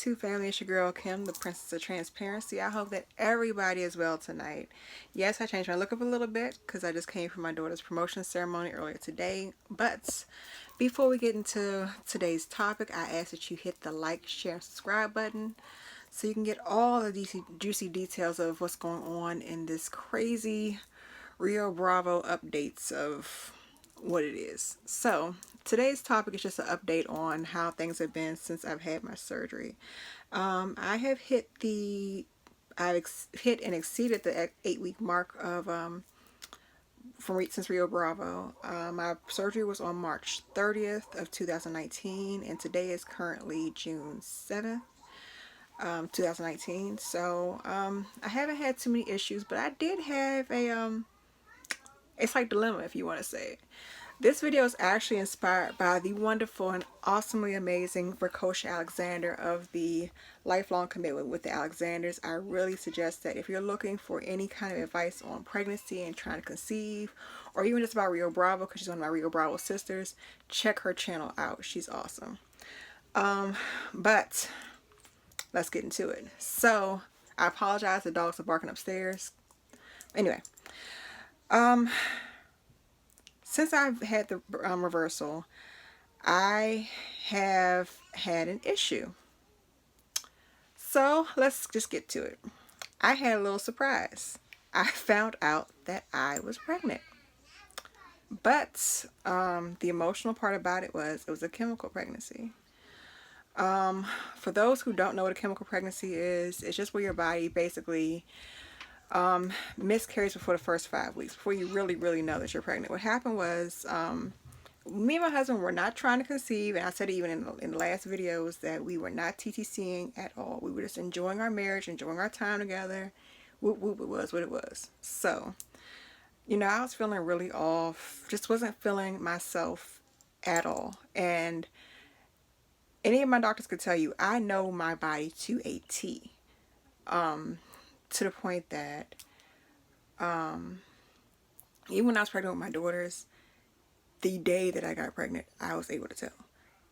YouTube family, it's your girl Kim, the Princess of Transparency. I hope that everybody is well tonight. Yes, I changed my look up a little bit because I just came from my daughter's promotion ceremony earlier today. But before we get into today's topic, I ask that you hit the like, share, and subscribe button so you can get all the juicy details of what's going on in this crazy Rio Bravo updates of what it is. So today's topic is just an update on how things have been since I've had my surgery. I have hit and exceeded the 8 week mark of since Rio Bravo. My surgery was on March 30th of 2019, and today is currently June 7th. 2019. So I haven't had too many issues, but I did have a it's like dilemma, if you want to say it. This video is actually inspired by the wonderful and awesomely amazing Rakosha Alexander of the Lifelong Commitment with the Alexanders. I really suggest that if you're looking for any kind of advice on pregnancy and trying to conceive, or even just about Rio Bravo, because she's one of my Rio Bravo sisters, check her channel out. She's awesome. But let's get into it. So I apologize, the dogs are barking upstairs. Anyway, since I've had the reversal, I have had an issue. So let's just get to it. I had a little surprise. I found out that I was pregnant. But the emotional part about it was a chemical pregnancy. For those who don't know what a chemical pregnancy is, it's just where your body basically miscarries before the first 5 weeks, before you really know that you're pregnant. What happened was, me and my husband were not trying to conceive, and I said even in the last videos that we were not TTCing at all. We were just enjoying our marriage, enjoying our time together. Whoop whoop, it was what it was. So, I was feeling really off, just wasn't feeling myself at all. And any of my doctors could tell you, I know my body to a T. To the point that even when I was pregnant with my daughters, the day that I got pregnant, I was able to tell.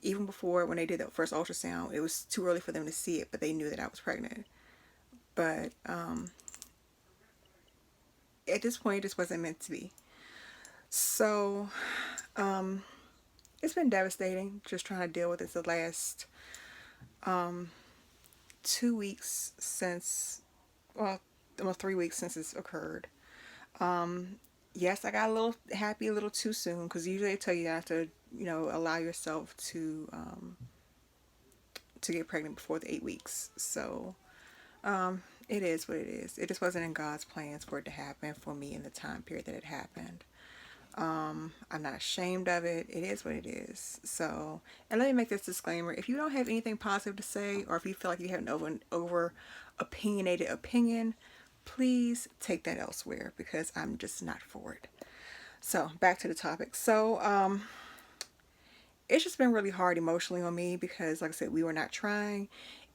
Even before, when they did that first ultrasound, it was too early for them to see it, but they knew that I was pregnant. But at this point, it just wasn't meant to be. So it's been devastating just trying to deal with it the last 2 weeks since, well, almost 3 weeks since it's occurred. Yes, I got a little happy a little too soon, because usually they tell you not to, allow yourself to get pregnant before the 8 weeks. So it is what it is. It just wasn't in God's plans for it to happen for me in the time period that it happened. I'm not ashamed of it. It is what it is. So, and let me make this disclaimer. If you don't have anything positive to say, or if you feel like you have an over opinionated opinion, please take that elsewhere, because I'm just not for it. So back to the topic. So it's just been really hard emotionally on me, because like I said, we were not trying.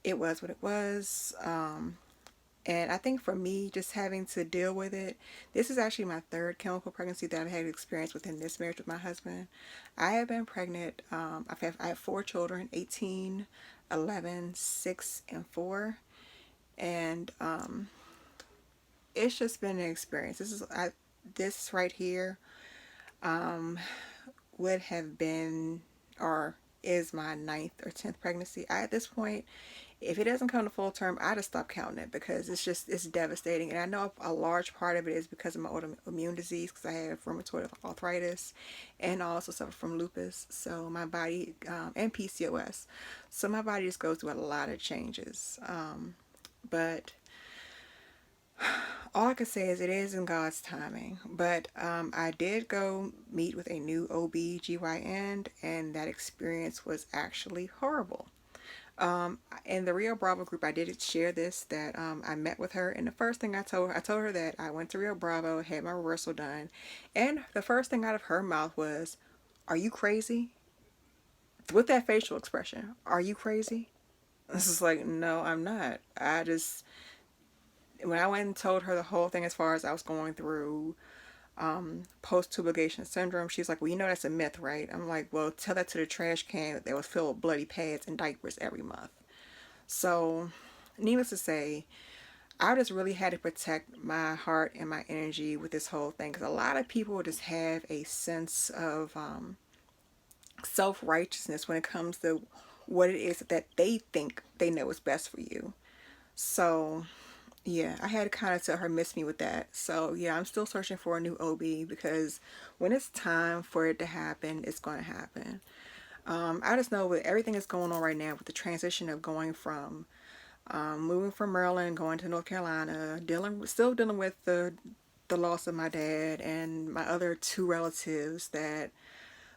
It was what it was. And I think for me, just having to deal with it, this is actually my third chemical pregnancy that I've had experience within this marriage with my husband. I have been pregnant. I have 4 children, 18, 11, 6, and 4. And it's just been an experience. This right here would have been, or is, my 9th or 10th pregnancy. At this point, if it doesn't come to full term, I just stop counting it, because it's devastating. And I know a large part of it is because of my autoimmune disease, because I have rheumatoid arthritis, and I also suffer from lupus. So my body, and PCOS. So my body just goes through a lot of changes. But all I can say is it is in God's timing. But I did go meet with a new OB/GYN, and that experience was actually horrible. In the Rio Bravo group, I did share this, that I met with her, and the first thing I told her that I went to Rio Bravo, had my reversal done, and the first thing out of her mouth was, "Are you crazy?" With that facial expression, "Are you crazy?" This is like, no, I'm not. When I went and told her the whole thing as far as I was going through post-tubal syndrome, she's like, "Well, that's a myth, right?" I'm like, "Well, tell that to the trash can that was filled with bloody pads and diapers every month." So, needless to say, I just really had to protect my heart and my energy with this whole thing, because a lot of people just have a sense of self-righteousness when it comes to what it is that they think they know is best for you. So yeah, I had to kind of tell her miss me with that. So yeah, I'm still searching for a new OB, because when it's time for it to happen, it's going to happen. I just know with everything that's going on right now, with the transition of going from moving from Maryland, going to North Carolina, still dealing with the loss of my dad and my other two relatives that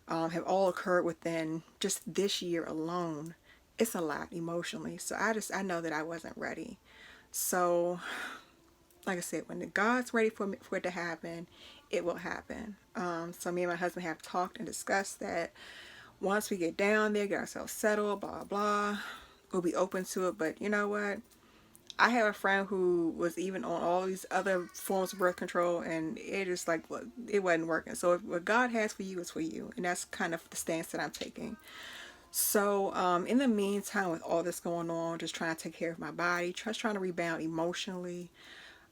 have all occurred within just this year alone. It's a lot emotionally. So I know that I wasn't ready. So like I said, when the God's ready for it to happen, it will happen. So me and my husband have talked and discussed that once we get down there, get ourselves settled, blah blah, we'll be open to it. But you know what? I have a friend who was even on all these other forms of birth control, and it just like it wasn't working. So if what God has for you is for you, and that's kind of the stance that I'm taking. So in the meantime, with all this going on, just trying to take care of my body, just trying to rebound emotionally,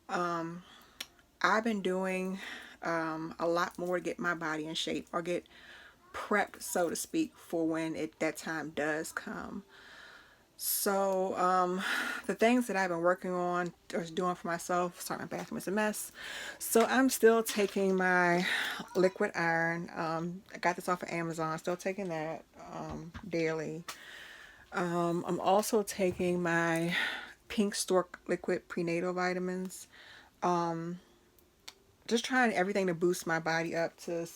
I've been doing a lot more to get my body in shape, or get prepped, so to speak, for when that time does come. So the things that I've been working on or doing for myself, sorry, my bathroom is a mess. So I'm still taking my liquid iron. I got this off of Amazon. Still taking that daily. I'm also taking my Pink Stork liquid prenatal vitamins. Just trying everything to boost my body up to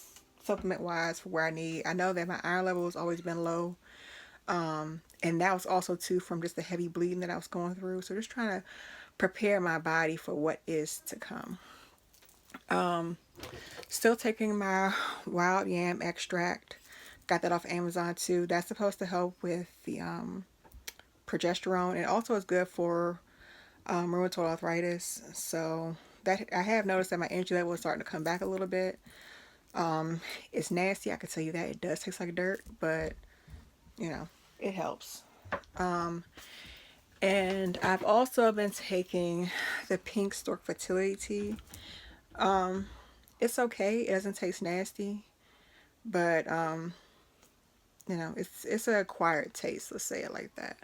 supplement wise for where I need. I know that my iron level has always been low. And that was also too from just the heavy bleeding that I was going through. So just trying to prepare my body for what is to come. Still taking my wild yam extract. Got that off Amazon too. That's supposed to help with the progesterone. It also is good for rheumatoid arthritis. So that I have noticed that my energy level is starting to come back a little bit. It's nasty, I can tell you that. It does taste like dirt, but you know, it helps. And I've also been taking the Pink Stork fertility tea. It's okay. It doesn't taste nasty, but it's an acquired taste. Let's say it like that.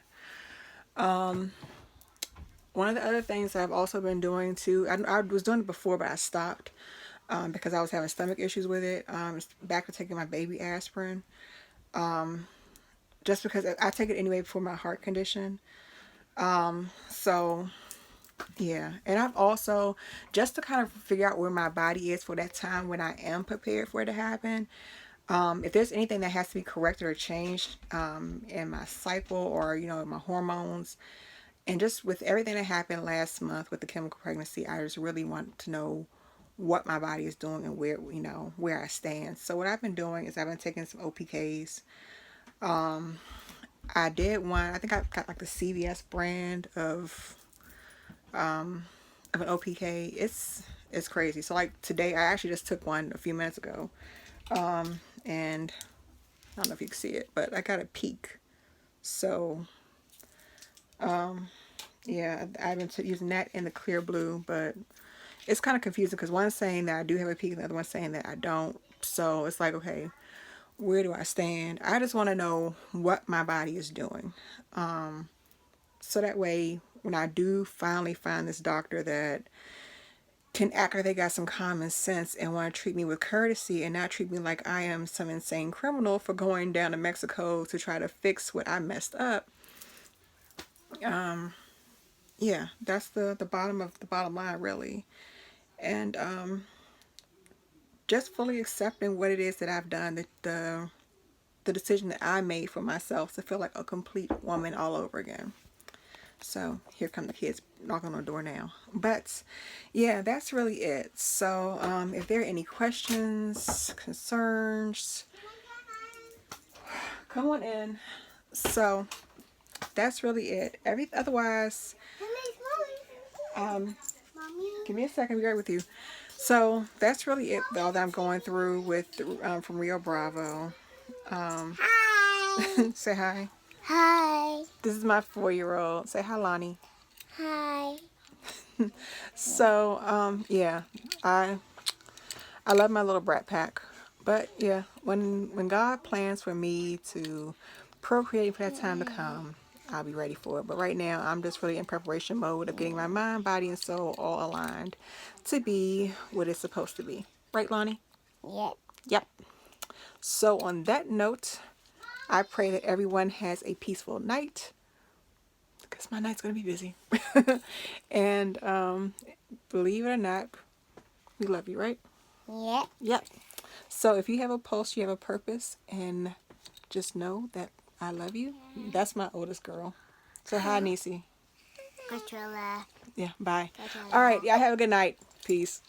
One of the other things I've also been doing too, I was doing it before, but I stopped because I was having stomach issues with it. Back to taking my baby aspirin, just because I take it anyway for my heart condition. So yeah, and I've also, just to kind of figure out where my body is for that time when I am prepared for it to happen. If there's anything that has to be corrected or changed in my cycle, or my hormones, and just with everything that happened last month with the chemical pregnancy, I just really want to know what my body is doing and where I stand. So what I've been doing is I've been taking some OPKs. I did one. I think I got like the CVS brand of an OPK. It's crazy. So like today, I actually just took one a few minutes ago, and I don't know if you can see it, but I got a peak. So yeah, I've been using that in the clear blue, but it's kind of confusing because one's saying that I do have a peak and the other one's saying that I don't. So it's like, okay, where do I stand? I just want to know what my body is doing. So that way, when I do finally find this doctor that can act like they got some common sense and want to treat me with courtesy and not treat me like I am some insane criminal for going down to Mexico to try to fix what I messed up. Yeah, that's the bottom of the bottom line, really. And just fully accepting what it is that I've done, the decision that I made for myself to feel like a complete woman all over again. So here come the kids knocking on the door now. But yeah, that's really it. So if there are any questions, concerns, come on in. So that's really it. Otherwise, give me a second. I'll be right with you. So that's really it. All that I'm going through with from Rio Bravo. Hi. Say hi. Hi. This is my 4-year-old. Say hi, Lonnie. Hi. So, yeah, I love my little brat pack. But yeah, when God plans for me to procreate for that time to come, I'll be ready for it. But right now, I'm just really in preparation mode of getting my mind, body, and soul all aligned to be what it's supposed to be. Right, Lonnie? Yep. Yep. So on that note, I pray that everyone has a peaceful night because my night's going to be busy. And believe it or not, we love you, right? Yep. Yep. So if you have a pulse, you have a purpose, and just know that I love you. That's my oldest girl. So hi, Nisi. Controller. Yeah, bye. All right, Controller. y'all have a good night. Peace.